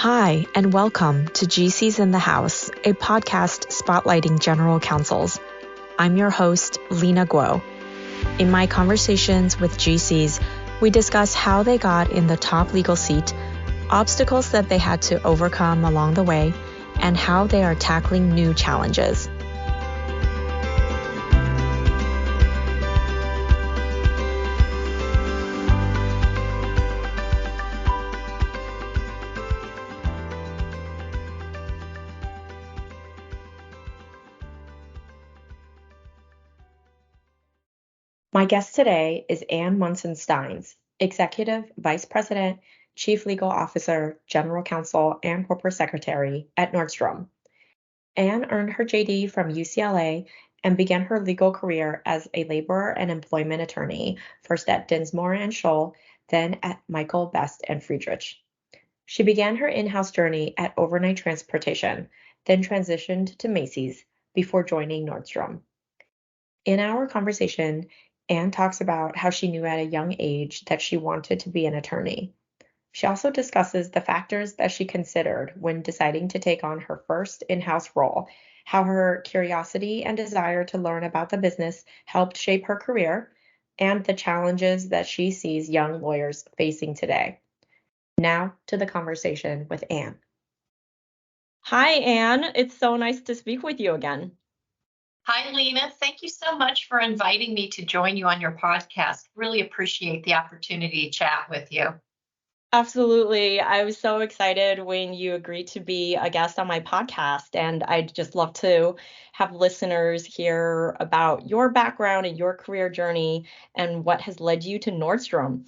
Hi, and welcome to GC's in the House, a podcast spotlighting general counsels. I'm your host, Lena Guo. In my conversations with GCs, we discuss how they got in the top legal seat, obstacles that they had to overcome along the way, and how they are tackling new challenges. My guest today is Munson Steines, Executive Vice President, Chief Legal Officer, General Counsel, and Corporate Secretary at Nordstrom. Anne earned her JD from UCLA and began her legal career as a labor and employment attorney, first at Dinsmore and Scholl, then at Michael, Best and Friedrich. She began her in-house journey at Overnight Transportation, then transitioned to Macy's before joining Nordstrom. In our conversation, Anne talks about how she knew at a young age that she wanted to be an attorney. She also discusses the factors that she considered when deciding to take on her first in-house role, how her curiosity and desire to learn about the business helped shape her career, and the challenges that she sees young lawyers facing today. Now to the conversation with Anne. Hi, Anne. It's so nice to speak with you again. Hi, Lena. Thank you so much for inviting me to join you on your podcast. Really appreciate the opportunity to chat with you. Absolutely. I was so excited when you agreed to be a guest on my podcast, and I'd just love to have listeners hear about your background and your career journey and what has led you to Nordstrom.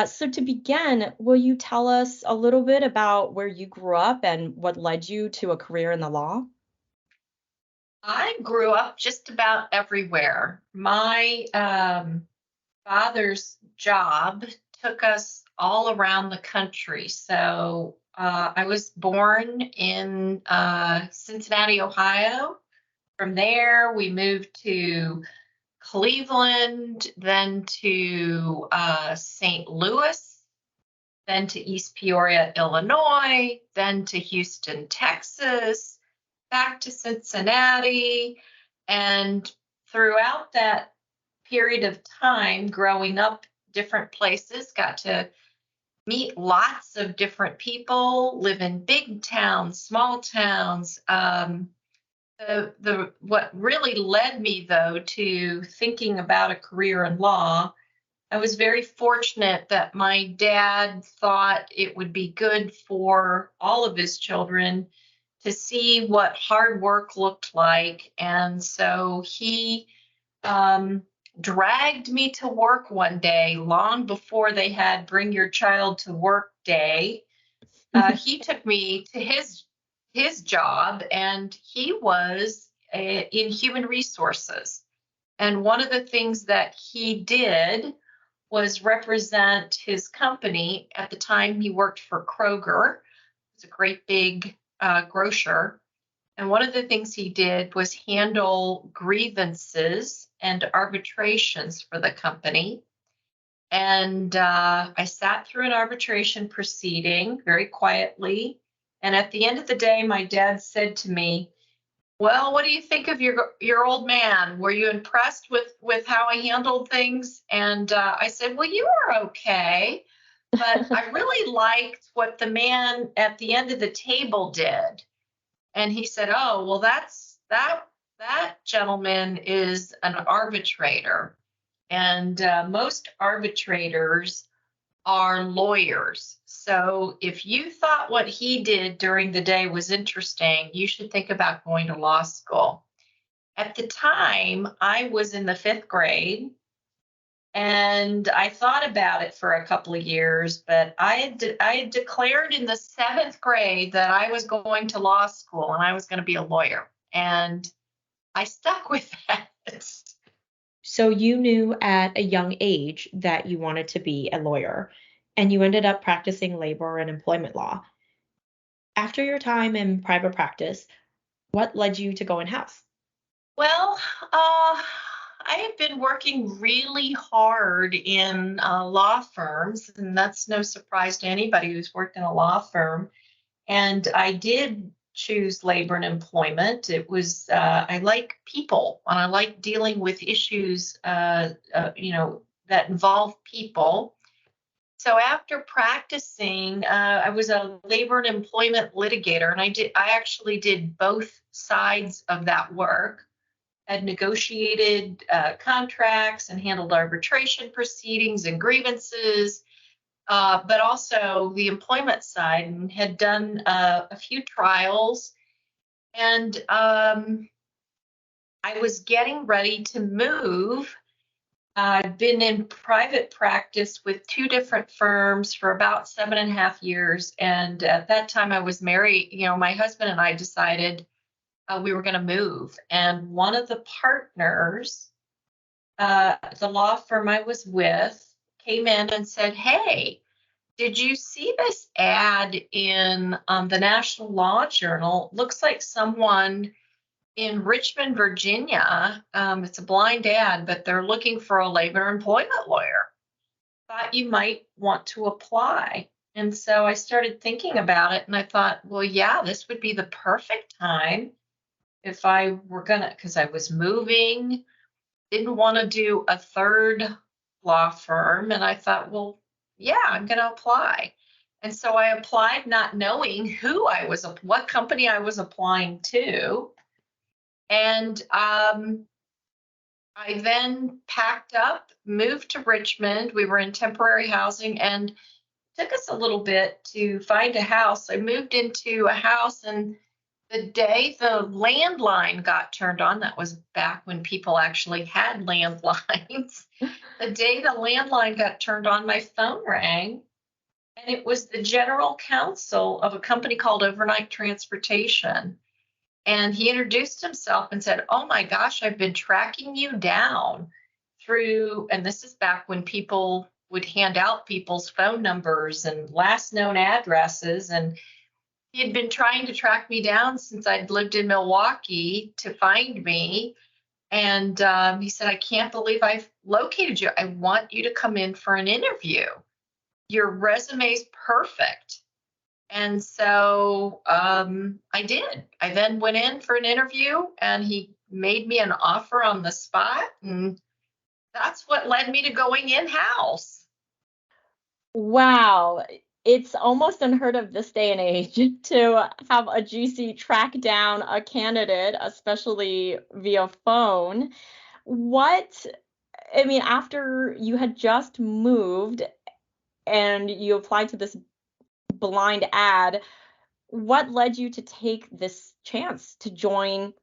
So to begin, will you tell us a little bit about where you grew up and what led you to a career in the law? I grew up just about everywhere. My father's job took us all around the country. So I was born in Cincinnati, Ohio. From there, we moved to Cleveland, then to St. Louis, then to East Peoria, Illinois, then to Houston, Texas, back to Cincinnati. And throughout that period of time, growing up different places, got to meet lots of different people, live in big towns, small towns. What really led me, though, to thinking about a career in law, I was very fortunate that my dad thought it would be good for all of his children to see what hard work looked like. And so he dragged me to work one day, long before they had Bring Your Child to Work Day. He took me to his job, and he was in human resources. And one of the things that he did was represent his company. At the time, he worked for Kroger. It's a great big grocer. And one of the things he did was handle grievances and arbitrations for the company. And I sat through an arbitration proceeding very quietly. And at the end of the day, my dad said to me, "Well, what do you think of your old man? Were you impressed with how I handled things?" And I said, "Well, you were okay, but I really liked what the man at the end of the table did." And he said, "Oh, well, that gentleman is an arbitrator, and most arbitrators are lawyers. So if you thought what he did during the day was interesting, you should think about going to law school." At the time, I was in the 5th grade, and I thought about it for a couple of years, but I had declared in the 7th grade that I was going to law school and I was going to be a lawyer. And I stuck with that. So you knew at a young age that you wanted to be a lawyer, and you ended up practicing labor and employment law. After your time in private practice, what led you to go in-house? Well, I have been working really hard in law firms, and that's no surprise to anybody who's worked in a law firm. And I did choose labor and employment. It was, I like people and I like dealing with issues, that involve people. So after practicing, I was a labor and employment litigator, and I actually did both sides of that work. Had negotiated contracts and handled arbitration proceedings and grievances, but also the employment side, and had done a few trials. And I was getting ready to move. I've been in private practice with two different firms for about 7.5 years. And at that time, I was married. My husband and I decided we were going to move. And one of the partners, the law firm I was with, came in and said, "Hey, did you see this ad in the National Law Journal? Looks like someone in Richmond, Virginia. It's a blind ad, but they're looking for a labor employment lawyer. Thought you might want to apply." And so I started thinking about it, and I thought, well, yeah, this would be the perfect time if I were gonna, because I was moving, didn't want to do a third law firm. And I thought, well, yeah, I'm going to apply. And so I applied not knowing what company I was applying to. And I then packed up, moved to Richmond. We were in temporary housing, and it took us a little bit to find a house. I moved into a house, and the day the landline got turned on, that was back when people actually had landlines. The day the landline got turned on, my phone rang, and it was the general counsel of a company called Overnight Transportation. And he introduced himself and said, "Oh my gosh, I've been tracking you down through," and this is back when people would hand out people's phone numbers and last known addresses. And he had been trying to track me down since I'd lived in Milwaukee to find me. And he said, "I can't believe I've located you. I want you to come in for an interview. Your resume's perfect." And so I did. I then went in for an interview, and he made me an offer on the spot. And that's what led me to going in-house. Wow. It's almost unheard of this day and age to have a GC track down a candidate, especially via phone. After you had just moved and you applied to this blind ad, what led you to take this chance to join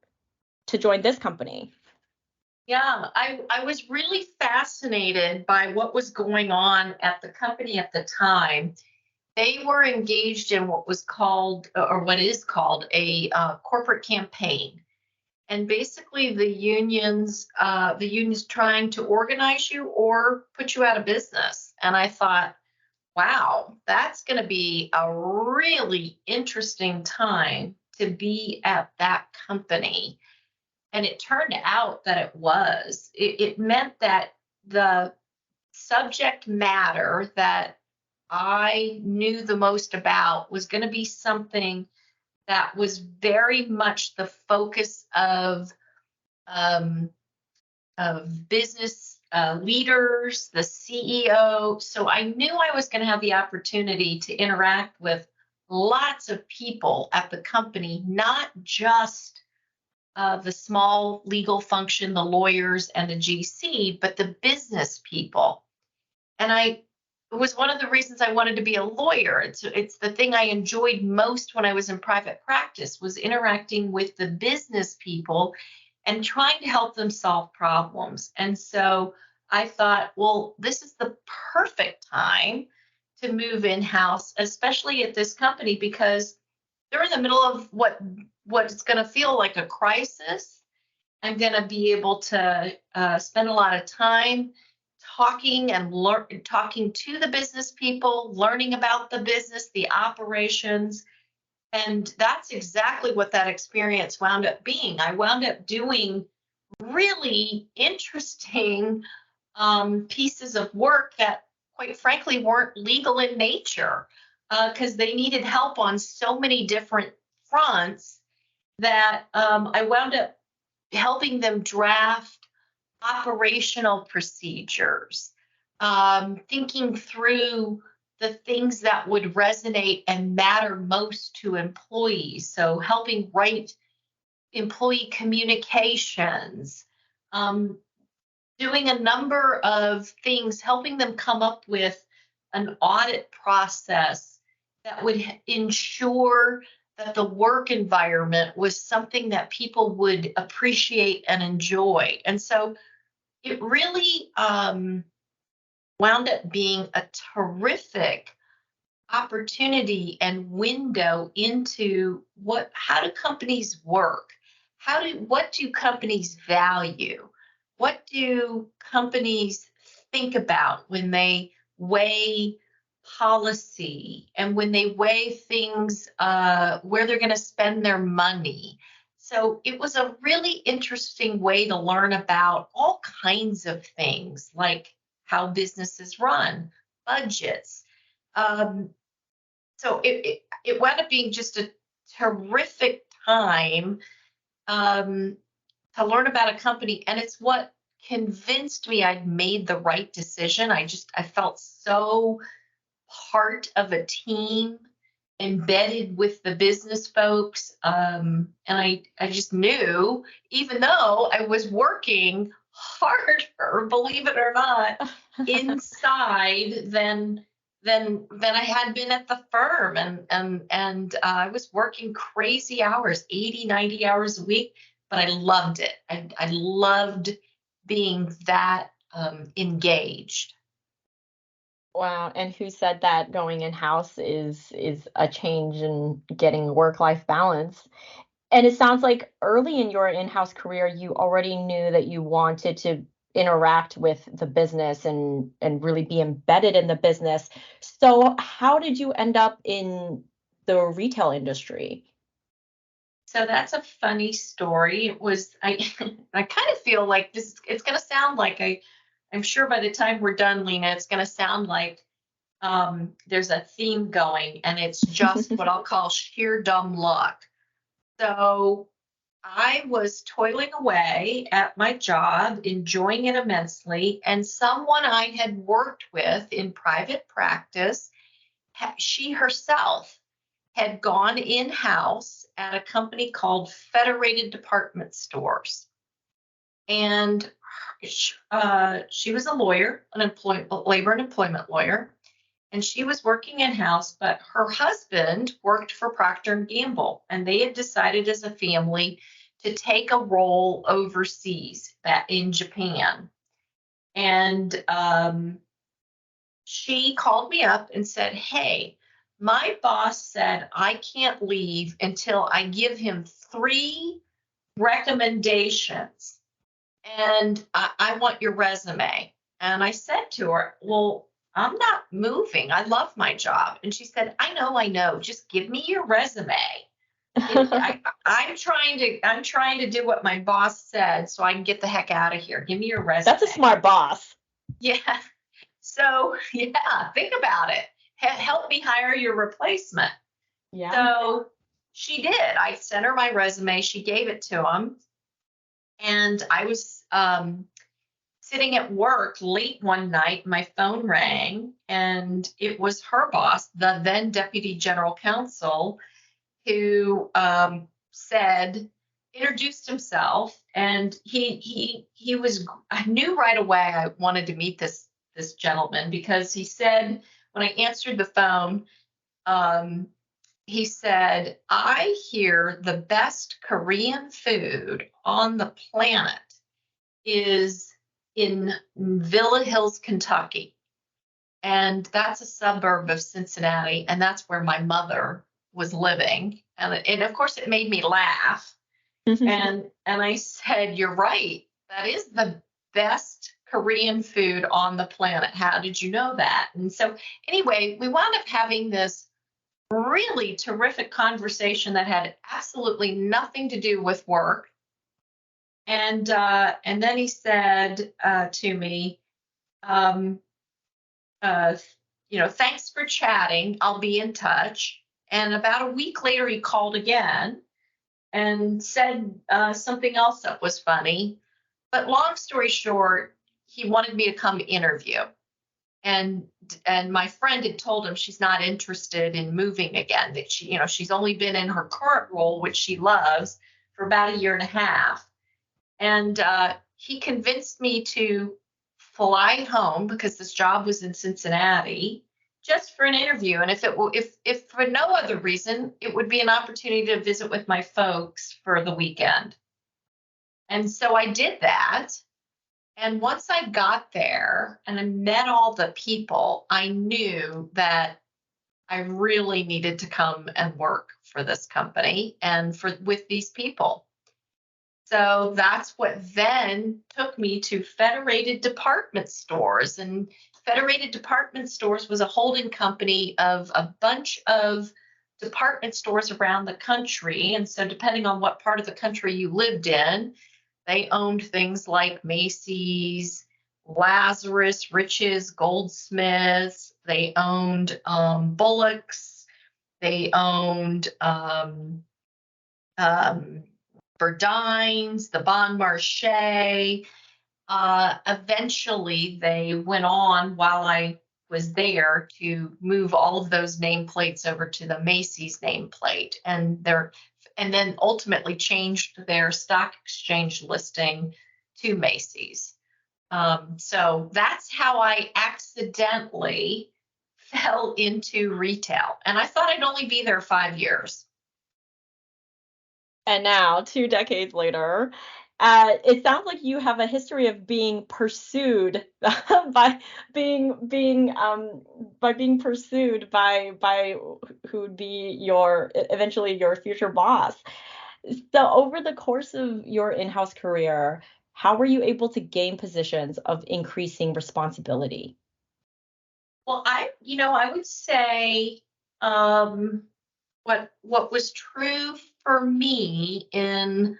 this company? Yeah, I was really fascinated by what was going on at the company at the time. They were engaged in what was called, or what is called, a corporate campaign. And basically the unions trying to organize you or put you out of business. And I thought, wow, that's going to be a really interesting time to be at that company. And it turned out that it was. It meant that the subject matter that I knew the most about was going to be something that was very much the focus um, of business leaders, the CEO. So I knew I was going to have the opportunity to interact with lots of people at the company, not just the small legal function, the lawyers and the GC, but the business people. And it was one of the reasons I wanted to be a lawyer. It's the thing I enjoyed most when I was in private practice, was interacting with the business people and trying to help them solve problems. And so I thought, well, this is the perfect time to move in-house, especially at this company, because they're in the middle of what's going to feel like a crisis. I'm going to be able to spend a lot of time talking to the business people, learning about the business, the operations. And that's exactly what that experience wound up being. I wound up doing really interesting pieces of work that, quite frankly, weren't legal in nature. because they needed help on so many different fronts that I wound up helping them draft operational procedures, thinking through the things that would resonate and matter most to employees. So helping write employee communications, um, doing a number of things, helping them come up with an audit process that would ensure that the work environment was something that people would appreciate and enjoy. And so it really wound up being a terrific opportunity and window into how do companies work? What do companies value? What do companies think about when they weigh policy and when they weigh things where they're going to spend their money? So it was a really interesting way to learn about all kinds of things like how businesses run, budgets. Um, so it wound up being just a terrific time to learn about a company, and it's what convinced me I'd made the right decision. I felt so part of a team, embedded with the business folks, and I just knew, even though I was working harder, believe it or not, inside than I had been at the firm, and I was working crazy hours, 80, 90 hours a week, but I loved it. I loved being that engaged. Wow. And who said that going in-house is a change in getting work-life balance? And it sounds like early in your in-house career, you already knew that you wanted to interact with the business and really be embedded in the business. So how did you end up in the retail industry? So that's a funny story. It was I kind of feel like it's going to sound like I'm sure by the time we're done, Lena, it's going to sound like there's a theme going, and it's just what I'll call sheer dumb luck. So I was toiling away at my job, enjoying it immensely, and someone I had worked with in private practice, she herself had gone in-house at a company called Federated Department Stores. And she was a lawyer, labor and employment lawyer, and she was working in-house, but her husband worked for Procter and Gamble, and they had decided as a family to take a role overseas in Japan. And she called me up and said, "Hey, my boss said I can't leave until I give him 3 recommendations, and I want your resume." And I said to her, "Well, I'm not moving. I love my job." And she said, I know. Just give me your resume. I'm trying to do what my boss said so I can get the heck out of here. Give me your resume." That's a smart boss. Yeah. So, yeah, think about it. Help me hire your replacement. Yeah. So she did. I sent her my resume. She gave it to him. And I was sitting at work late one night. My phone rang, and it was her boss, the then deputy general counsel, who introduced himself. And he was, I knew right away I wanted to meet this gentleman, because he said, when I answered the phone, he said, "I hear the best Korean food on the planet is in Villa Hills, Kentucky. And that's a suburb of Cincinnati. And that's where my mother was living." And of course, it made me laugh. And I said, "You're right. That is the best Korean food on the planet. How did you know that?" And so anyway, we wound up having this really terrific conversation that had absolutely nothing to do with work. And then he said to me, thanks for chatting. I'll be in touch. And about a week later, he called again and said something else that was funny. But long story short, he wanted me to come interview. And my friend had told him she's not interested in moving again, that she's only been in her current role, which she loves, for about a year and a half. And he convinced me to fly home because this job was in Cincinnati just for an interview. And if for no other reason, it would be an opportunity to visit with my folks for the weekend. And so I did that. And once I got there and I met all the people, I knew that I really needed to come and work for this company and with these people. So that's what then took me to Federated Department Stores. And Federated Department Stores was a holding company of a bunch of department stores around the country. And so depending on what part of the country you lived in, they owned things like Macy's, Lazarus, Riches, Goldsmiths. They owned Bullock's. They owned Burdines, the Bon Marché. Eventually, they went on while I was there to move all of those nameplates over to the Macy's nameplate, and then ultimately changed their stock exchange listing to Macy's. So that's how I accidentally fell into retail, and I thought I'd only be there 5 years. And now, 2 decades later, it sounds like you have a history of being pursued by being pursued by who would be eventually your future boss. So over the course of your in-house career, how were you able to gain positions of increasing responsibility? Well, I would say what was true for me in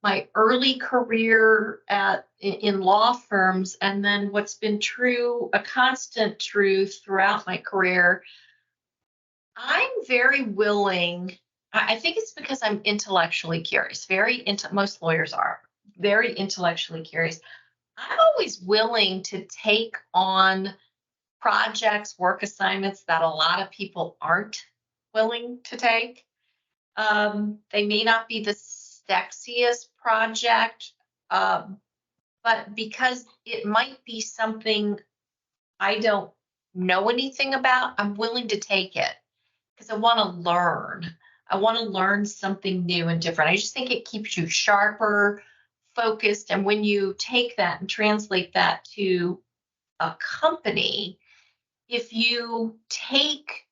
my early career in law firms, and then what's been a constant truth throughout my career, I'm very willing. I think it's because I'm intellectually curious. Most lawyers are very intellectually curious. I'm always willing to take on projects, work assignments that a lot of people aren't willing to take. They may not be the sexiest project, but because it might be something I don't know anything about, I'm willing to take it because I want to learn. I want to learn something new and different. I just think it keeps you sharper, focused. And when you take that and translate that to a company, if you take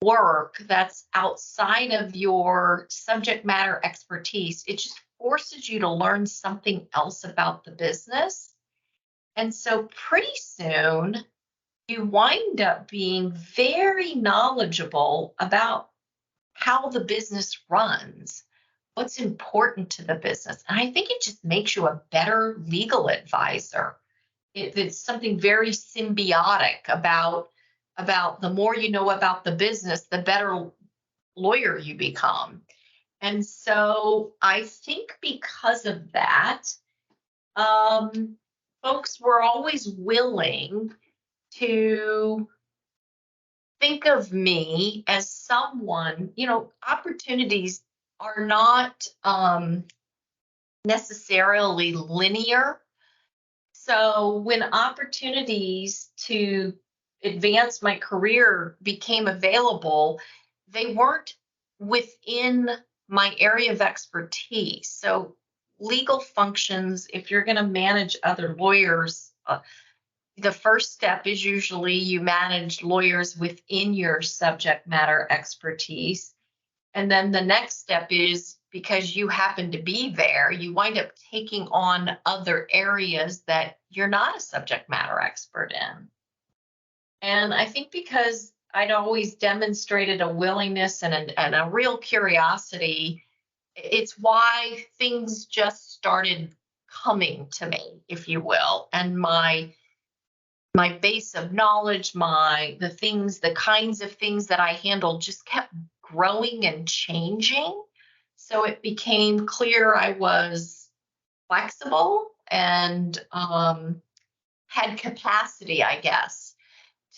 work that's outside of your subject matter expertise, it just forces you to learn something else about the business. And so pretty soon you wind up being very knowledgeable about how the business runs, what's important to the business. And I think it just makes you a better legal advisor. It's something very symbiotic about the more you know about the business, the better lawyer you become. And so I think because of that, folks were always willing to think of me as someone, opportunities are not necessarily linear. So when opportunities to advance my career became available, they weren't within my area of expertise. So legal functions, if you're going to manage other lawyers, the first step is usually you manage lawyers within your subject matter expertise. And then the next step is, because you happen to be there, you wind up taking on other areas that you're not a subject matter expert in. And I think because I'd always demonstrated a willingness and a real curiosity, it's why things just started coming to me, if you will. And my my base of knowledge, the kinds of things that I handled just kept growing and changing. So it became clear I was flexible and had capacity, I guess,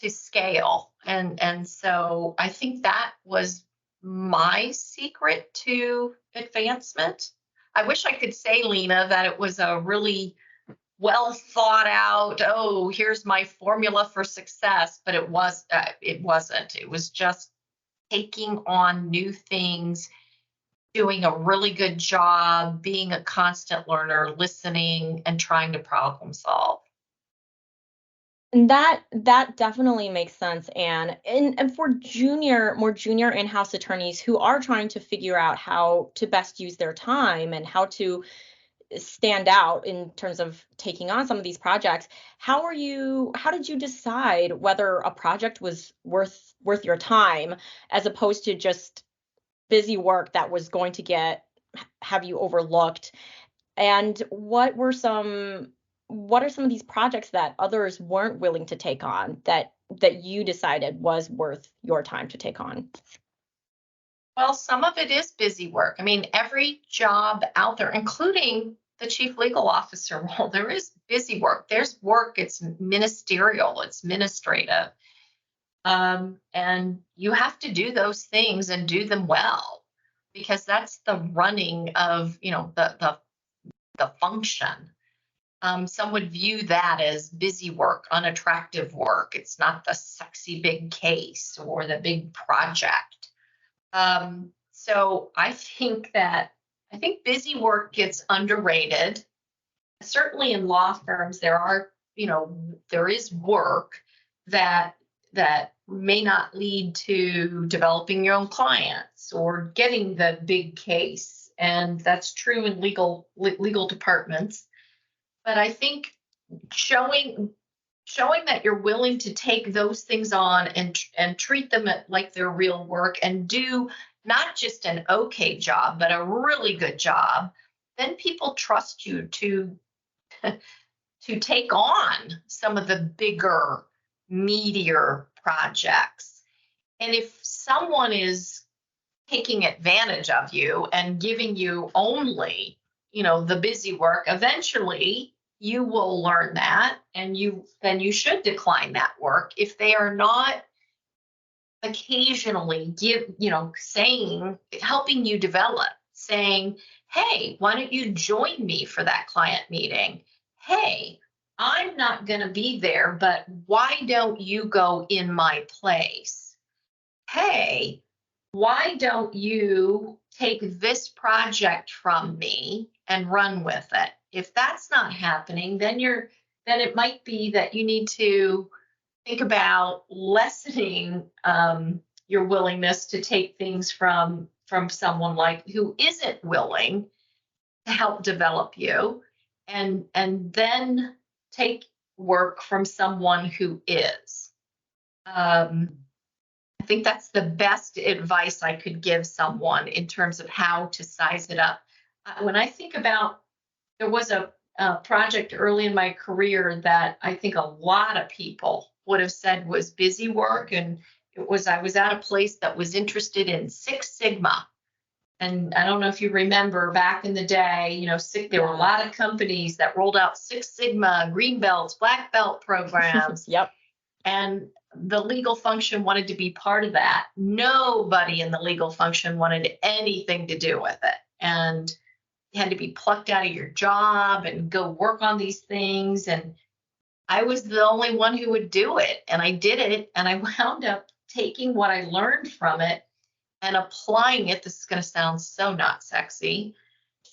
to scale. And so I think that was my secret to advancement. I wish I could say, Lena, that it was a really well thought out, oh, here's my formula for success, but it wasn't. It was just taking on new things, doing a really good job, being a constant learner, listening, and trying to problem solve. And that definitely makes sense, Anne. And for more junior in-house attorneys who are trying to figure out how to best use their time and how to stand out in terms of taking on some of these projects, how did you decide whether a project was worth your time as opposed to just busy work that was going to have you overlooked? And what are some of these projects that others weren't willing to take on that you decided was worth your time to take on? Well, some of it is busy work. I mean, every job out there, including the chief legal officer role, there is busy work. There's work, it's ministerial, it's administrative. And you have to do those things and do them well, because that's the running of, the function. Some would view that as busy work, unattractive work. It's not the sexy big case or the big project. So I think busy work gets underrated. Certainly in law firms, there is work that may not lead to developing your own clients or getting the big case. And that's true in legal departments. But I think showing that you're willing to take those things on and treat them like they're real work and do not just an okay job, but a really good job, then people trust you to take on some of the bigger, meatier projects. And if someone is taking advantage of you and giving you only, the busy work, eventually you will learn that, and then you should decline that work if they are not occasionally helping you develop, saying, hey, why don't you join me for that client meeting? Hey, I'm not going to be there, but why don't you go in my place? Hey, why don't you take this project from me and run with it? If that's not happening, then it might be that you need to think about lessening your willingness to take things from someone who isn't willing to help develop you, and then take work from someone who is. I think that's the best advice I could give someone in terms of how to size it up. When I think about, there was a project early in my career that I think a lot of people would have said was busy work, and I was at a place that was interested in Six Sigma. And I don't know if you remember back in the day, there were a lot of companies that rolled out Six Sigma, green belts, black belt programs. Yep. And the legal function wanted to be part of that. Nobody in the legal function wanted anything to do with it. And you had to be plucked out of your job and go work on these things. And I was the only one who would do it. And I did it. And I wound up taking what I learned from it and applying it. This is going to sound so not sexy.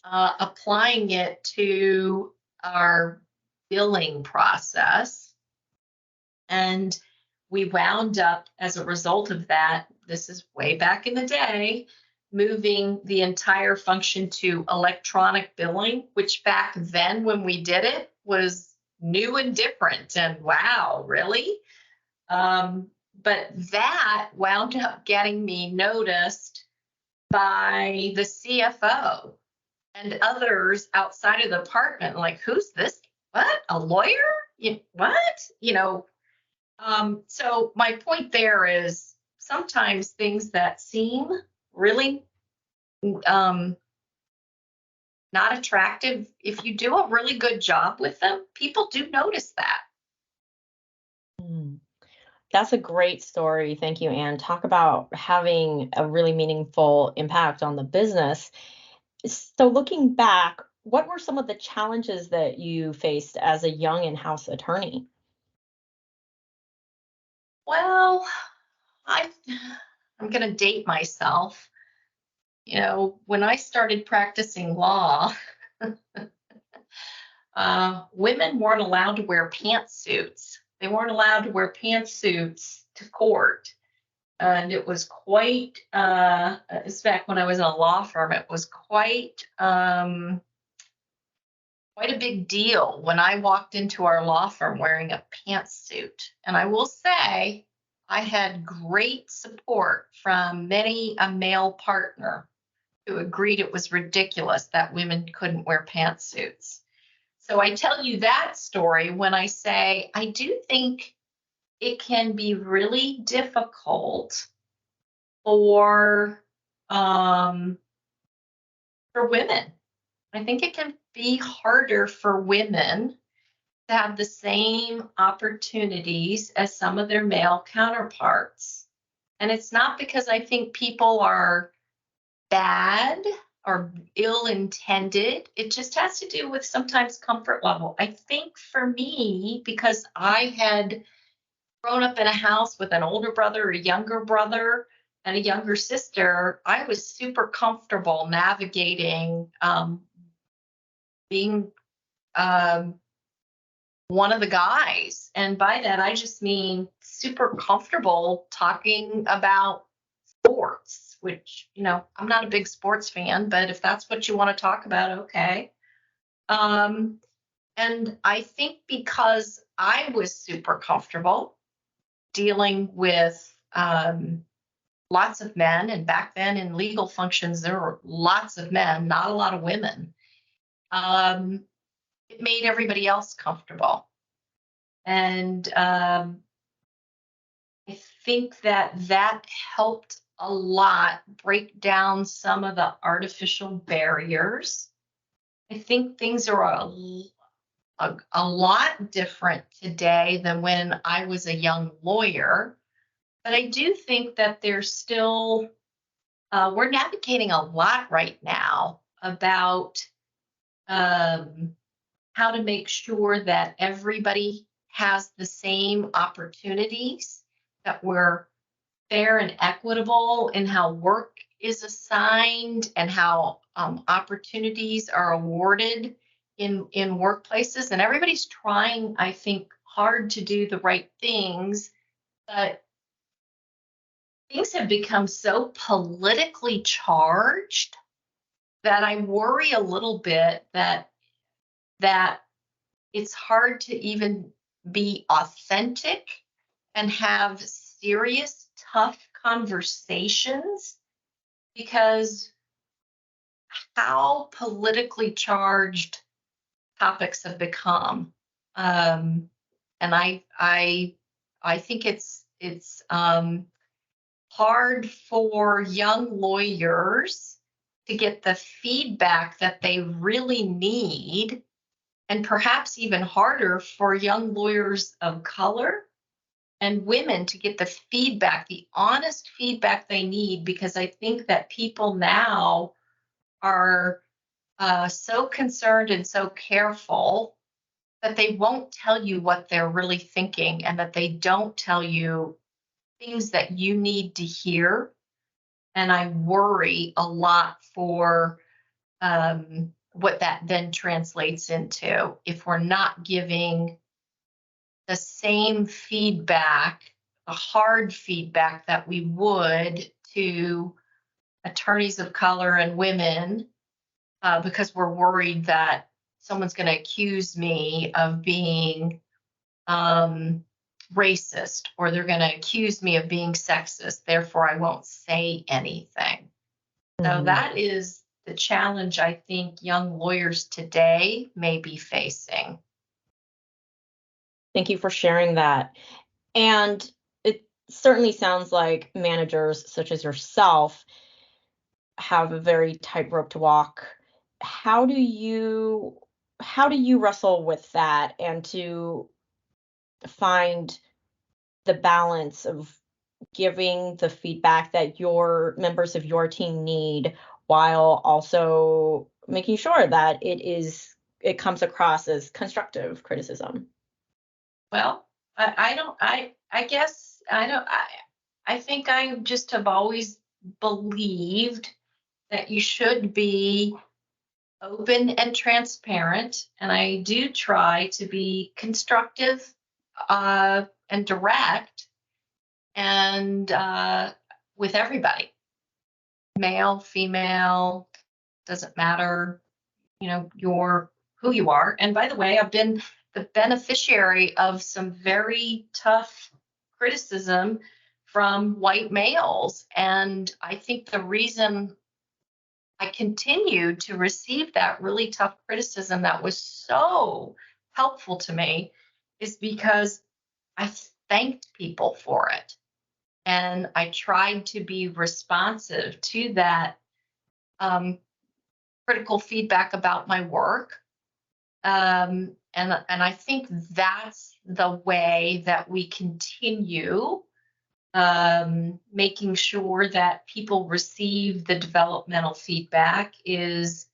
Applying it to our billing process. And we wound up, as a result of that, this is way back in the day, moving the entire function to electronic billing, which back then when we did it was new and different. And wow, really? But that wound up getting me noticed by the CFO and others outside of the department. Like, who's this? What? A lawyer? What? So my point there is sometimes things that seem really um, not attractive, if you do a really good job with them, people do notice that. Mm. That's a great story. Thank you, Anne. Talk about having a really meaningful impact on the business. So, looking back, what were some of the challenges that you faced as a young in-house attorney? Well, I, I'm going to date myself. When I started practicing law, women weren't allowed to wear pantsuits. They weren't allowed to wear pantsuits to court. And it was it's back when I was in a law firm, it was quite a big deal when I walked into our law firm wearing a pantsuit. And I will say, I had great support from many a male partner who agreed it was ridiculous that women couldn't wear pantsuits. So I tell you that story when I say I do think it can be really difficult for um, for women. I think it can be harder for women to have the same opportunities as some of their male counterparts. And it's not because I think people are bad or ill intended. It just has to do with sometimes comfort level. I think for me, because I had grown up in a house with an older brother, a younger brother, and a younger sister, I was super comfortable navigating being um, one of the guys. And by that, I just mean super comfortable talking about sports, which, I'm not a big sports fan, but if that's what you want to talk about, okay. Um, and I think because I was super comfortable dealing with lots of men, and back then in legal functions, there were lots of men, not a lot of women, um, it made everybody else comfortable. And I think that helped a lot break down some of the artificial barriers. I think things are a lot different today than when I was a young lawyer. But I do think that there's still, we're navigating a lot right now about how to make sure that everybody has the same opportunities, that we're fair and equitable in how work is assigned and how opportunities are awarded in workplaces. And everybody's trying, I think, hard to do the right things, but things have become so politically charged that I worry a little bit that it's hard to even be authentic and have serious, tough conversations because how politically charged topics have become. And I think it's hard for young lawyers to get the feedback that they really need, and perhaps even harder for young lawyers of color and women to get the feedback, the honest feedback they need, because I think that people now are so concerned and so careful that they won't tell you what they're really thinking, and that they don't tell you things that you need to hear. And I worry a lot for what that then translates into if we're not giving the same feedback, the hard feedback that we would to attorneys of color and women, because we're worried that someone's going to accuse me of being racist, or they're going to accuse me of being sexist. Therefore, I won't say anything. So that is the challenge I think young lawyers today may be facing. Thank you for sharing that. And it certainly sounds like managers such as yourself have a very tight rope to walk. How do you wrestle with that and to find the balance of giving the feedback that your members of your team need while also making sure that it comes across as constructive criticism? Well, I don't, I guess, I think I just have always believed that you should be open and transparent. And I do try to be constructive and direct and with everybody, male, female, doesn't matter, you're who you are. And by the way, I've been the beneficiary of some very tough criticism from white males. And I think the reason I continued to receive that really tough criticism that was so helpful to me is because I thanked people for it. And I tried to be responsive to that critical feedback about my work. And I think that's the way that we continue making sure that people receive the developmental feedback is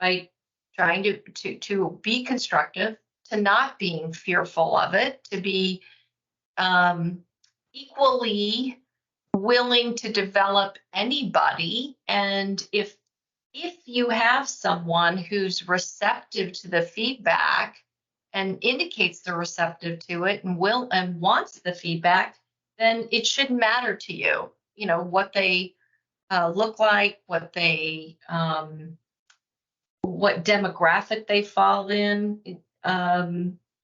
by trying to be constructive, to not being fearful of it, to be equally willing to develop anybody. And if you have someone who's receptive to the feedback and indicates they're receptive to it and will and wants the feedback, then it shouldn't matter to you, what they look like, what demographic they fall in.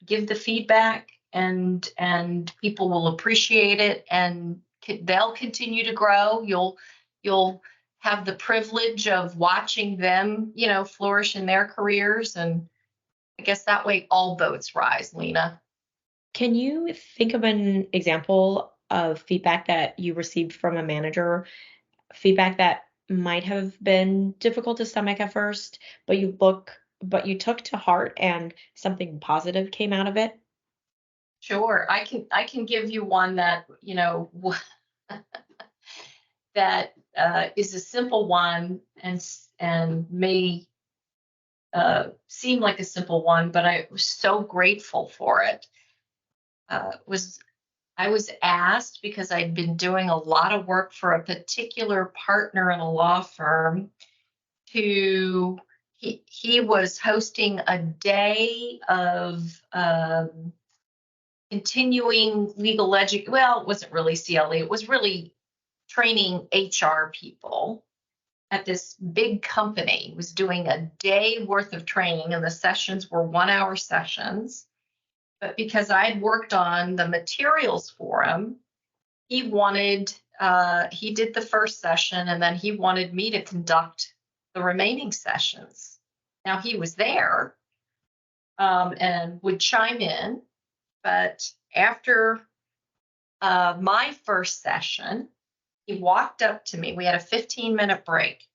Give the feedback, and people will appreciate it, and they'll continue to grow. You'll have the privilege of watching them, flourish in their careers, and I guess that way all boats rise, Lena. Can you think of an example of feedback that you received from a manager, feedback that might have been difficult to stomach at first, but you took to heart and something positive came out of it? Sure, I can give you one that that is a simple one and may seem like a simple one, but I was so grateful for it. Was I was asked because I'd been doing a lot of work for a particular partner in a law firm to he was hosting a day of continuing legal education. Well, it wasn't really CLE. It was really training HR people at this big company. He was doing a day worth of training, and the sessions were 1 hour sessions. But because I'd worked on the materials for him, he did the first session, and then he wanted me to conduct the remaining sessions. Now he was there and would chime in, but after my first session, he walked up to me. We had a 15-minute break.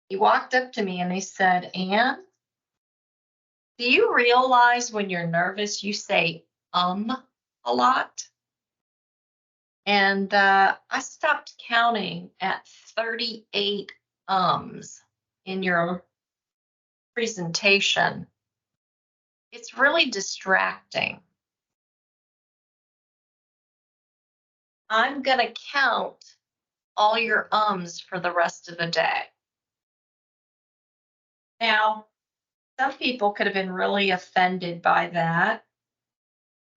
He walked up to me and he said, "Anne, do you realize when you're nervous, you say a lot?" And I stopped counting at 38 ums in your presentation. It's really distracting. I'm going to count all your ums for the rest of the day. Now, some people could have been really offended by that.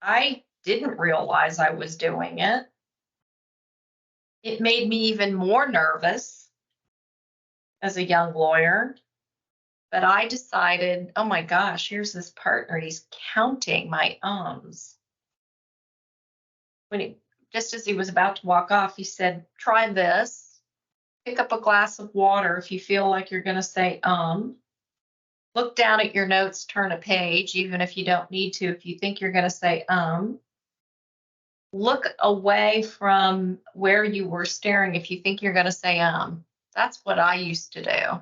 I didn't realize I was doing it. It made me even more nervous as a young lawyer. But I decided, oh my gosh, here's this partner. He's counting my ums. Just as he was about to walk off, he said, "Try this. Pick up a glass of water if you feel like you're going to say Look down at your notes, turn a page, even if you don't need to, if you think you're going to say look away from where you were staring if you think you're going to say, that's what I used to do.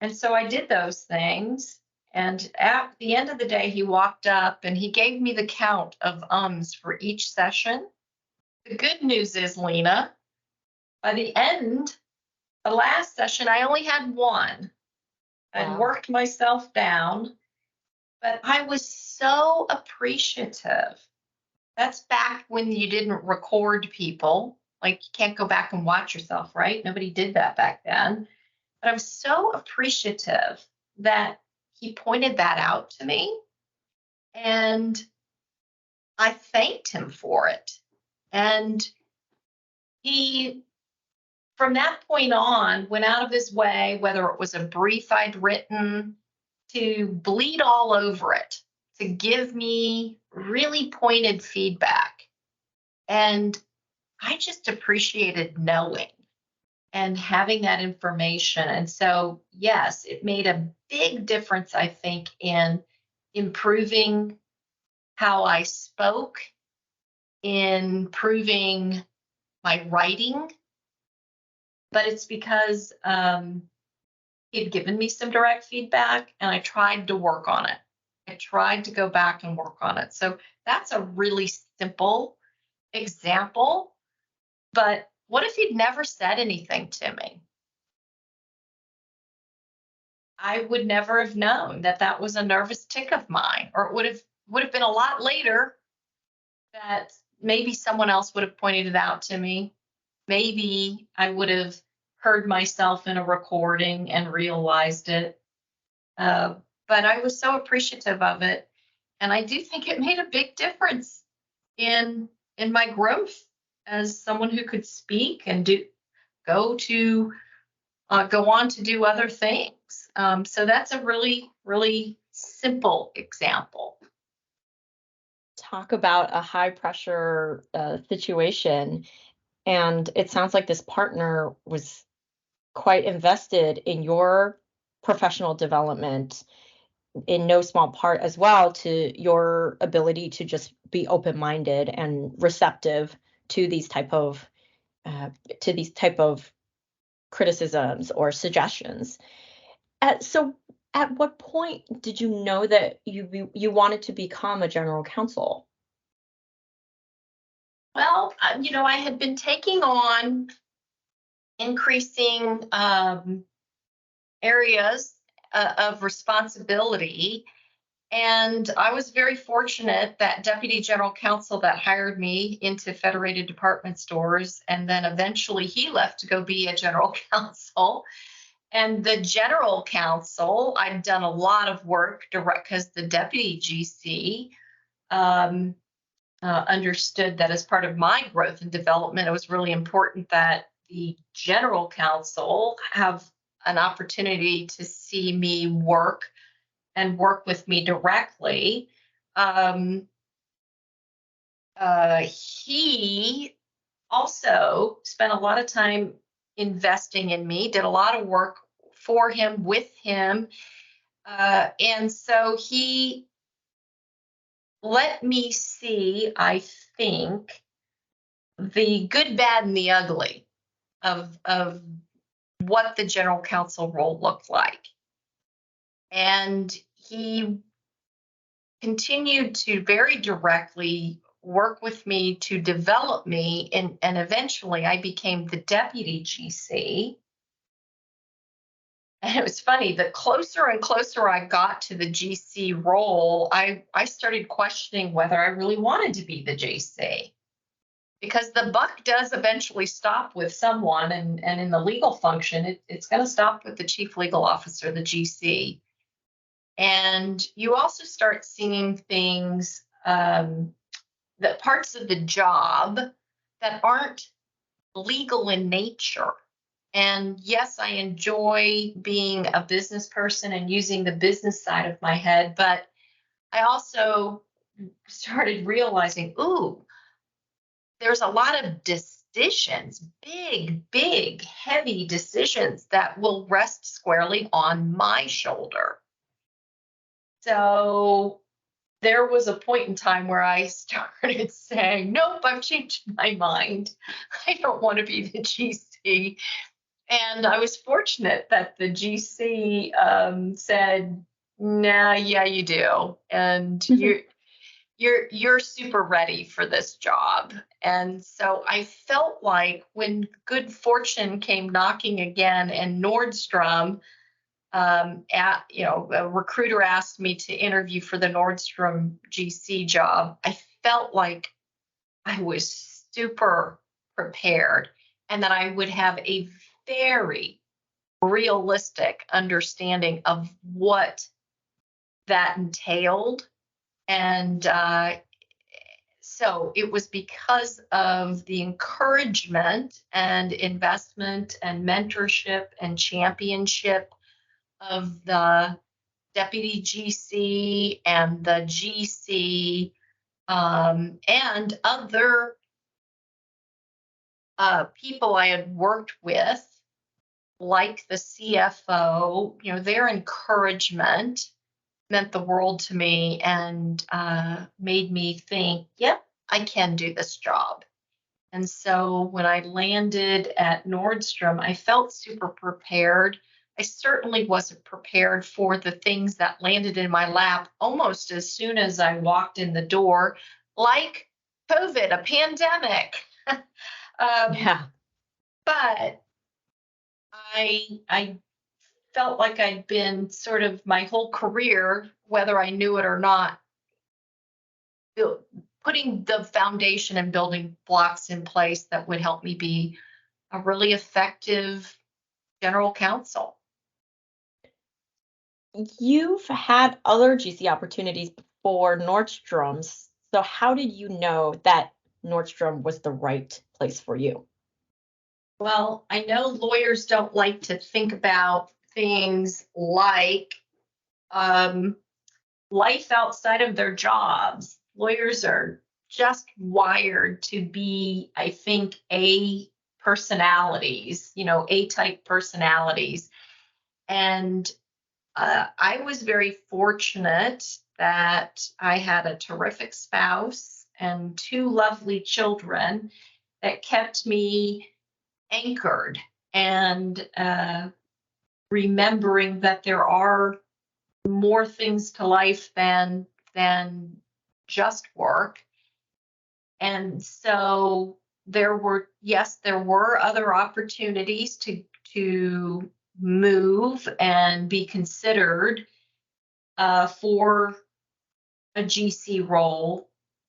And so I did those things. And at the end of the day, he walked up and he gave me the count of ums for each session. The good news is, Lena, by the end, the last session, I only had one. I'd Wow. worked myself down, but I was so appreciative. That's back when you didn't record people. Like, you can't go back and watch yourself, right? Nobody did that back then. But I was so appreciative that he pointed that out to me. And I thanked him for it. And he, from that point on, went out of his way, whether it was a brief I'd written, to bleed all over it, to give me really pointed feedback. And I just appreciated knowing and having that information. And so, yes, it made a big difference, I think, in improving how I spoke, in improving my writing. But it's because he had given me some direct feedback and I tried to work on it. I tried to go back and work on it. So that's a really simple example. But what if he'd never said anything to me? I would never have known that that was a nervous tick of mine, or it would have been a lot later that maybe someone else would have pointed it out to me. Maybe I would have heard myself in a recording and realized it. But I was so appreciative of it, and I do think it made a big difference in my growth as someone who could speak and go on to do other things. So that's a really, really simple example. Talk about a high pressure situation. And it sounds like this partner was quite invested in your professional development, in no small part as well to your ability to just be open-minded and receptive to these type of criticisms or suggestions. So at what point did you know that you wanted to become a general counsel? Well, I had been taking on increasing areas of responsibility. And I was very fortunate that Deputy General Counsel that hired me into Federated Department Stores, and then eventually he left to go be a general counsel. And the general counsel, I'd done a lot of work direct because the deputy GC understood that as part of my growth and development, it was really important that the general counsel have an opportunity to see me work and work with me directly. He also spent a lot of time investing in me, did a lot of work for him, with him. And so he let me see, I think, the good, bad, and the ugly of what the general counsel role looked like. And he continued to very directly work with me to develop me, and eventually I became the deputy GC. And it was funny, the closer and closer I got to the GC role, I started questioning whether I really wanted to be the GC. Because the buck does eventually stop with someone, and in the legal function, it's going to stop with the chief legal officer, the GC. And you also start seeing things, that parts of the job that aren't legal in nature. And yes, I enjoy being a business person and using the business side of my head, but I also started realizing, there's a lot of decisions, big, heavy decisions that will rest squarely on my shoulder. So there was a point in time where I started saying, nope, I've changed my mind. I don't want to be the GC. And I was fortunate that the GC said, nah, yeah, you do. And you're super ready for this job. And so I felt like when good fortune came knocking again and Nordstrom, a recruiter asked me to interview for the Nordstrom GC job, I felt like I was super prepared and that I would have a very realistic understanding of what that entailed. And so it was because of the encouragement and investment and mentorship and championship of the deputy GC and the GC and other people I had worked with, like the CFO. Their encouragement meant the world to me and made me think, yep, I can do this job. And so when I landed at Nordstrom, I felt super prepared. I certainly wasn't prepared for the things that landed in my lap almost as soon as I walked in the door, like COVID, a pandemic. Yeah. But I felt like I'd been sort of my whole career, whether I knew it or not, putting the foundation and building blocks in place that would help me be a really effective general counsel. You've had other GC opportunities before Nordstrom's. So how did you know that Nordstrom was the right place for you? Well, I know lawyers don't like to think about things like life outside of their jobs. Lawyers are just wired to be, I think, personalities, A-type personalities. And I was very fortunate that I had a terrific spouse and two lovely children that kept me anchored and remembering that there are more things to life than just work. And so there were other opportunities to move and be considered for a GC role.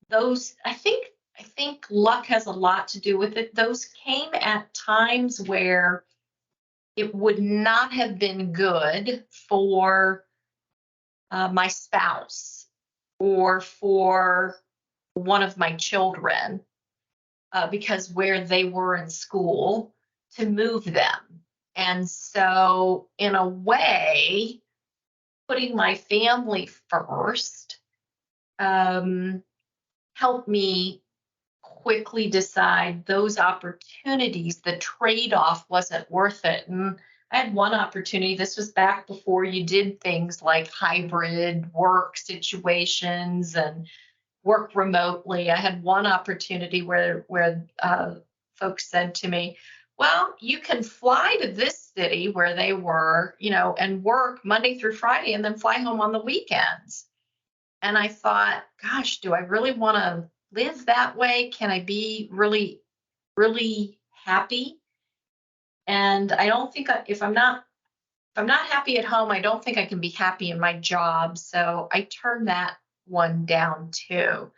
Those, I think luck has a lot to do with it. Those came at times where it would not have been good for my spouse or for one of my children because where they were in school, to move them. And so, in a way, putting my family first helped me quickly decide those opportunities, the trade-off wasn't worth it. And I had one opportunity. This was back before you did things like hybrid work situations and work remotely. I had one opportunity where folks said to me, well, you can fly to this city where they were, and work Monday through Friday and then fly home on the weekends. And I thought, gosh, do I really want to live that way? Can I be really, really happy? And I don't think if I'm not happy at home, I don't think I can be happy in my job. So I turned that one down too.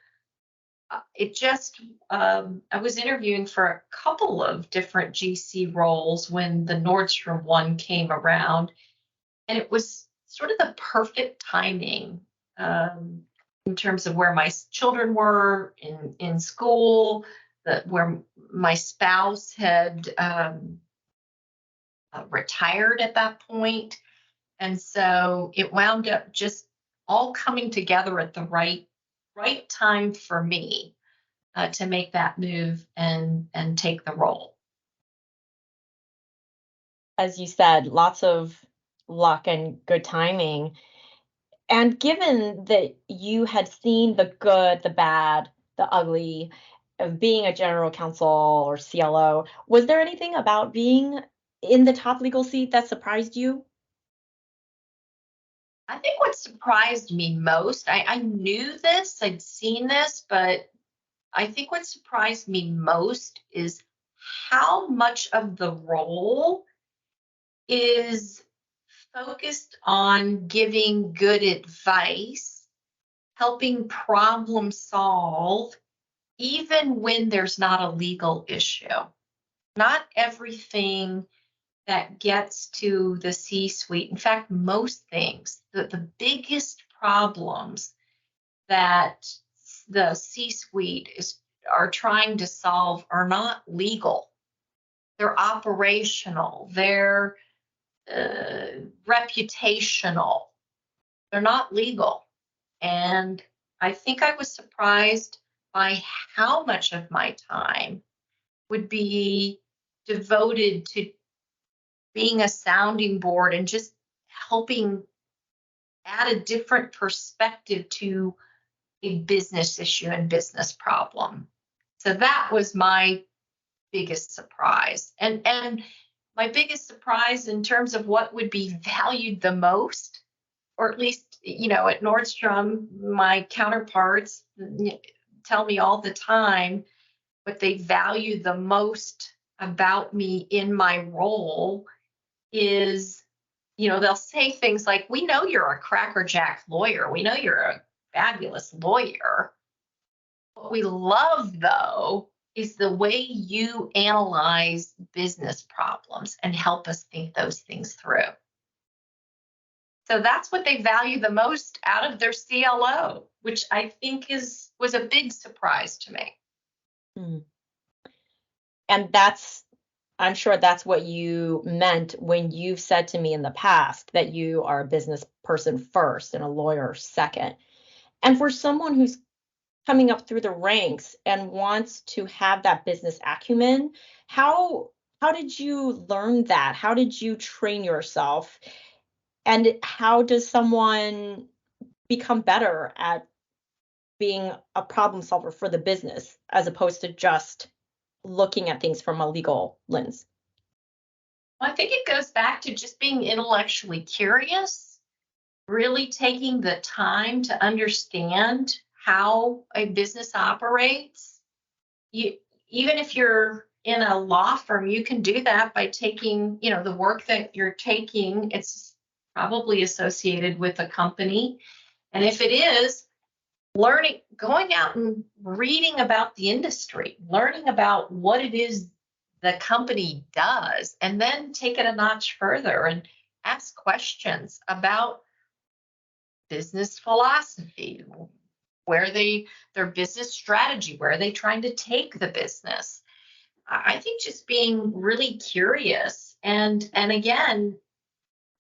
I was interviewing for a couple of different GC roles when the Nordstrom one came around, and it was sort of the perfect timing in terms of where my children were in school, where my spouse had retired at that point. And so it wound up just all coming together at the right time for me to make that move and take the role. As you said, lots of luck and good timing. And given that you had seen the good, the bad, the ugly of being a general counsel or CLO, was there anything about being in the top legal seat that surprised you? I think what surprised me most, I knew this, I'd seen this, but I think what surprised me most is how much of the role is focused on giving good advice, helping problem solve, even when there's not a legal issue. Not everything that gets to the C suite, in fact, most things, the biggest problems that the C suite are trying to solve are not legal. They're operational, they're reputational, they're not legal. And I think I was surprised by how much of my time would be devoted to being a sounding board and just helping add a different perspective to a business issue and business problem. So that was my biggest surprise. And my biggest surprise in terms of what would be valued the most, or at least, at Nordstrom, my counterparts tell me all the time what they value the most about me in my role is, they'll say things like, we know you're a crackerjack lawyer. We know you're a fabulous lawyer. What we love, though, is the way you analyze business problems and help us think those things through. So that's what they value the most out of their CLO, which I think was a big surprise to me. Hmm. And I'm sure that's what you meant when you've said to me in the past that you are a business person first and a lawyer second. And for someone who's coming up through the ranks and wants to have that business acumen, how did you learn that? How did you train yourself? And how does someone become better at being a problem solver for the business as opposed to just looking at things from a legal lens? Well, I think it goes back to just being intellectually curious, really taking the time to understand how a business operates. Even if you're in a law firm, you can do that by taking, the work that you're taking. It's probably associated with a company. And if it is, learning, going out and reading about the industry, learning about what it is the company does, and then take it a notch further and ask questions about business philosophy, their business strategy, where are they trying to take the business. I think just being really curious and again,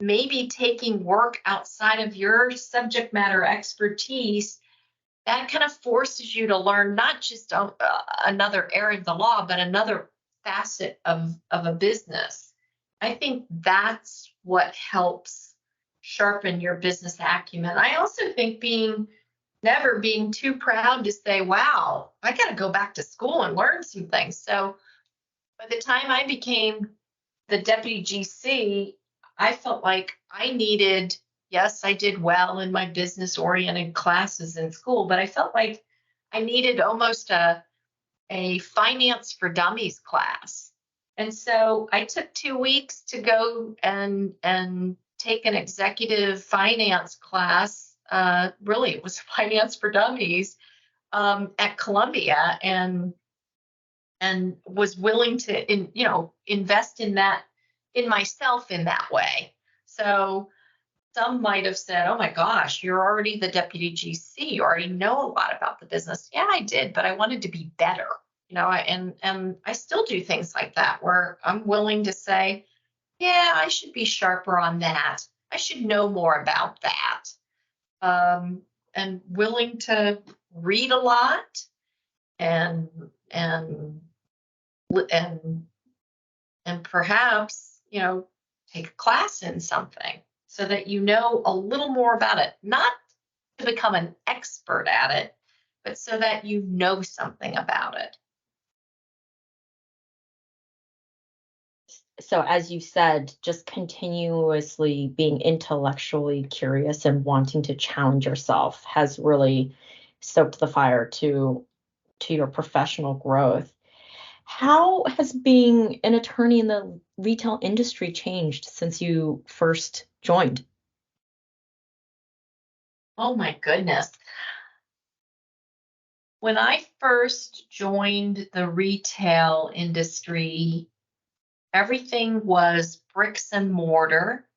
maybe taking work outside of your subject matter expertise that kind of forces you to learn not just another area of the law, but another facet of a business. I think that's what helps sharpen your business acumen. I also think never being too proud to say, wow, I got to go back to school and learn some things. So by the time I became the deputy GC, I felt like I needed, yes, I did well in my business oriented classes in school, but I felt like I needed almost a finance for dummies class. And so I took 2 weeks to go and take an executive finance class. Really, it was finance for dummies at Columbia, and was willing to invest in that, in myself in that way. So some might have said, oh my gosh, you're already the deputy GC, you already know a lot about the business. Yeah, I did, but I wanted to be better, and I still do things like that where I'm willing to say, yeah, I should be sharper on that, I should know more about that, and willing to read a lot and and and and perhaps take a class in something. so that you know a little more about it, not to become an expert at it, but so that you know something about it. So as you said, just continuously being intellectually curious and wanting to challenge yourself has really stoked the fire to your professional growth. How has being an attorney in the retail industry changed since you first joined? Oh my goodness. When I first joined the retail industry, everything was bricks and mortar.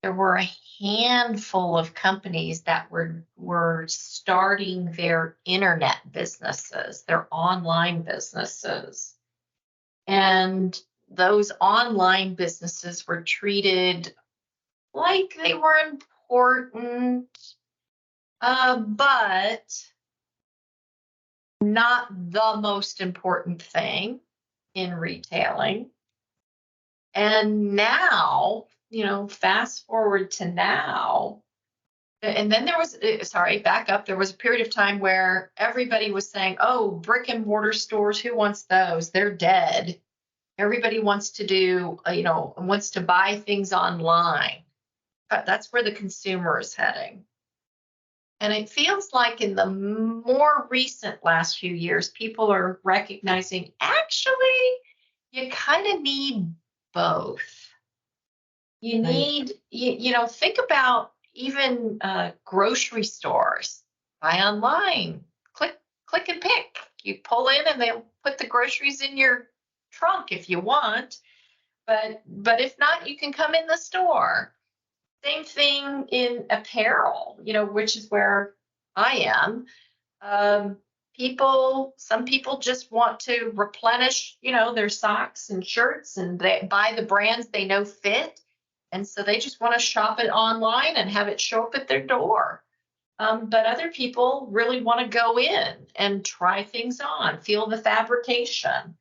There were a handful of companies that were starting their internet businesses, their online businesses. And those online businesses were treated like they were important, but not the most important thing in retailing. And now, fast forward to now, and then there was, sorry, back up. There was a period of time where everybody was saying, oh, brick and mortar stores, who wants those? They're dead. Everybody wants to do, wants to buy things online. That's where the consumer is heading. And it feels like in the more recent last few years, people are recognizing actually you kind of need both. You need, think about even grocery stores. Buy online, click and pick. You pull in and they'll put the groceries in your trunk if you want. But if not, you can come in the store. Same thing in apparel, which is where I am. Some people just want to replenish, their socks and shirts, and they buy the brands they know fit. And so they just want to shop it online and have it show up at their door. But other people really want to go in and try things on, feel the fabrication.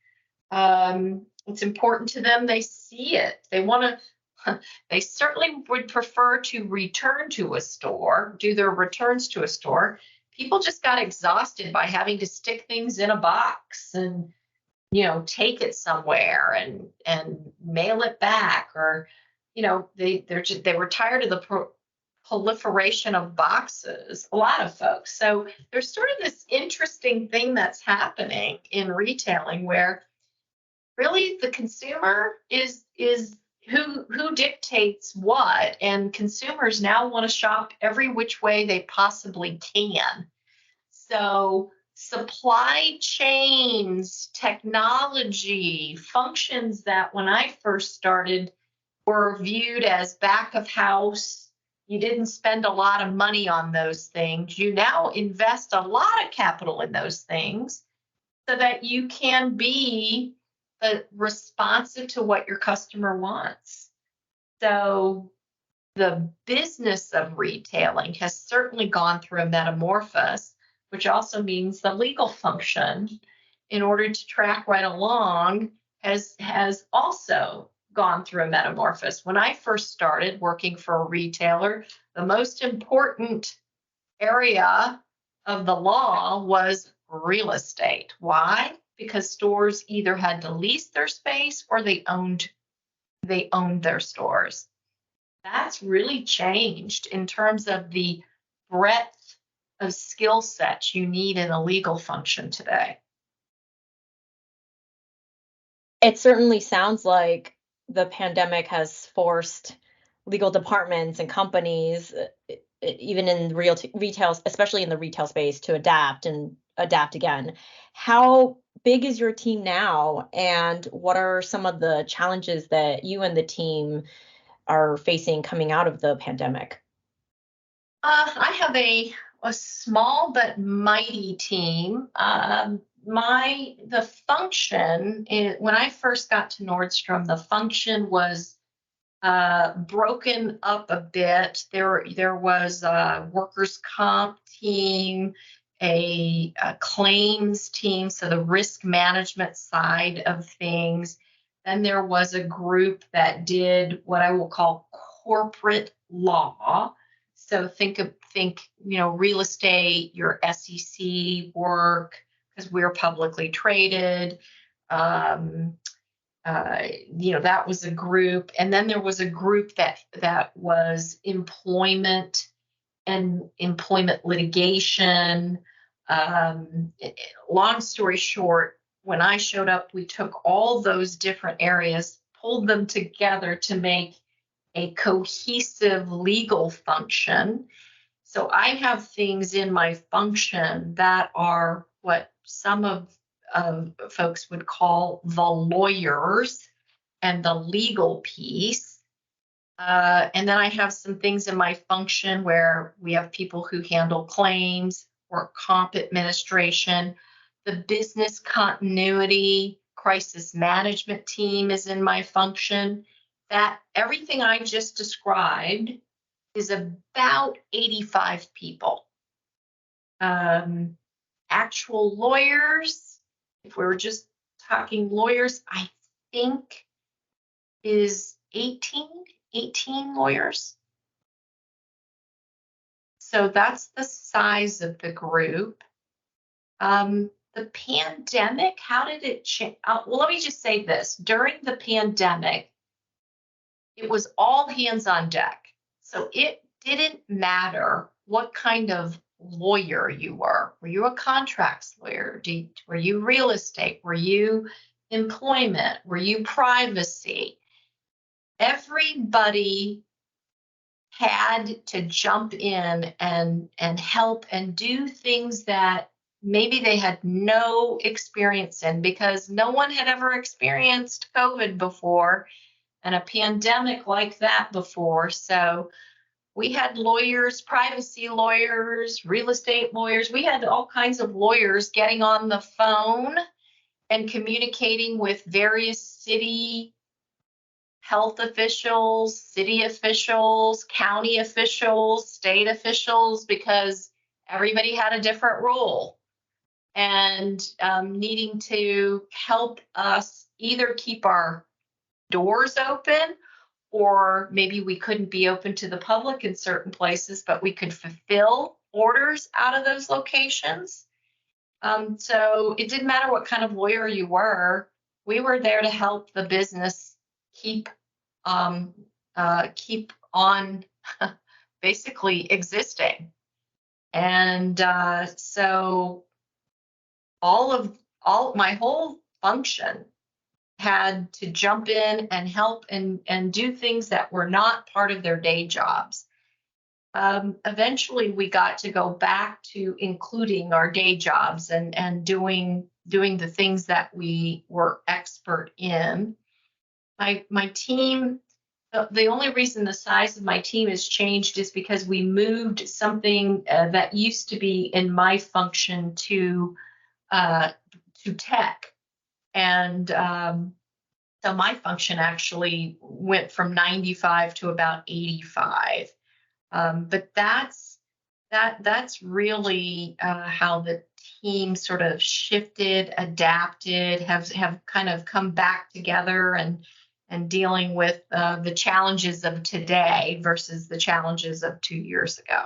It's important to them. They see it. They certainly would prefer to return to a store, do their returns to a store. People just got exhausted by having to stick things in a box and, take it somewhere and mail it back, or, they were tired of the proliferation of boxes, a lot of folks. So there's sort of this interesting thing that's happening in retailing where really the consumer is who dictates what, and consumers now want to shop every which way they possibly can. So supply chains, technology, functions that when I first started were viewed as back of house. You didn't spend a lot of money on those things. You now invest a lot of capital in those things so that you can be responsive to what your customer wants. So the business of retailing has certainly gone through a metamorphosis, which also means the legal function, in order to track right along, has also gone through a metamorphosis. When I first started working for a retailer, the most important area of the law was real estate. Why? Because stores either had to lease their space or they owned their stores. That's really changed in terms of the breadth of skill sets you need in a legal function today. It certainly sounds like the pandemic has forced legal departments and companies, even in retail, especially in the retail space, to adapt again. How big is your team now, and what are some of the challenges that you and the team are facing coming out of the pandemic? I have a small but mighty team. The function when I first got to Nordstrom, the function was broken up a bit. There was a workers' comp team, a claims team, so the risk management side of things. Then there was a group that did what I will call corporate law. So think, real estate, your SEC work, because we're publicly traded. That was a group. And then there was a group that was employment and employment litigation. Long story short, when I showed up, we took all those different areas, pulled them together to make a cohesive legal function. So I have things in my function that are what some of folks would call the lawyers and the legal piece. And then I have some things in my function where we have people who handle claims, work comp administration, the business continuity, crisis management team is in my function. That everything I just described is about 85 people. Actual lawyers, if we were just talking lawyers, I think is 18 lawyers. So that's the size of the group. The pandemic, how did it change? Well, let me just say this. During the pandemic, it was all hands on deck. So it didn't matter what kind of lawyer you were. Were you a contracts lawyer? Were you real estate? Were you employment? Were you privacy? Everybody had to jump in and help and do things that maybe they had no experience in, because no one had ever experienced COVID before and a pandemic like that before. So we had lawyers, privacy lawyers, real estate lawyers. We had all kinds of lawyers getting on the phone and communicating with various city health officials, city officials, county officials, state officials, because everybody had a different role, and needing to help us either keep our doors open, or maybe we couldn't be open to the public in certain places, but we could fulfill orders out of those locations. So it didn't matter what kind of lawyer you were. We were there to help the business keep on basically existing. And so all my whole function had to jump in and help and do things that were not part of their day jobs. Eventually we got to go back to including our day jobs and doing the things that we were expert in. My team, the only reason the size of my team has changed is because we moved something that used to be in my function to tech. And so my function actually went from 95 to about 85. But that's really how the team sort of shifted, adapted, have kind of come back together and dealing with the challenges of today versus the challenges of 2 years ago.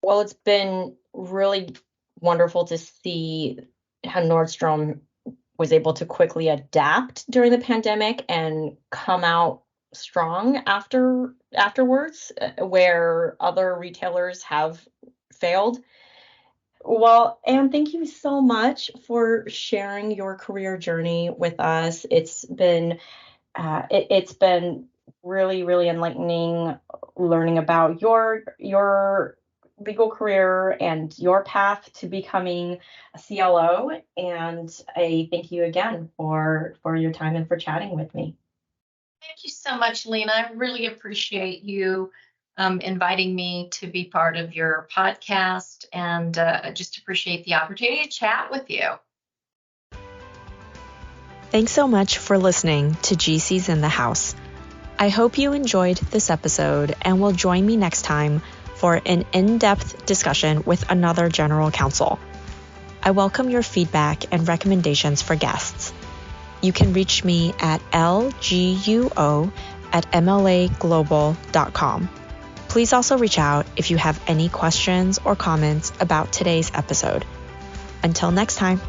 Well, it's been really wonderful to see how Nordstrom was able to quickly adapt during the pandemic and come out strong afterwards, where other retailers have failed. Well, Anne, thank you so much for sharing your career journey with us. It's been really, really enlightening learning about your legal career and your path to becoming a CLO. And I thank you again for your time and for chatting with me. Thank you so much, Lena. I really appreciate you inviting me to be part of your podcast, and I just appreciate the opportunity to chat with you. Thanks so much for listening to GC's in the House. I hope you enjoyed this episode and will join me next time for an in-depth discussion with another general counsel. I welcome your feedback and recommendations for guests. You can reach me at lguo at mlaglobal.com. Please also reach out if you have any questions or comments about today's episode. Until next time.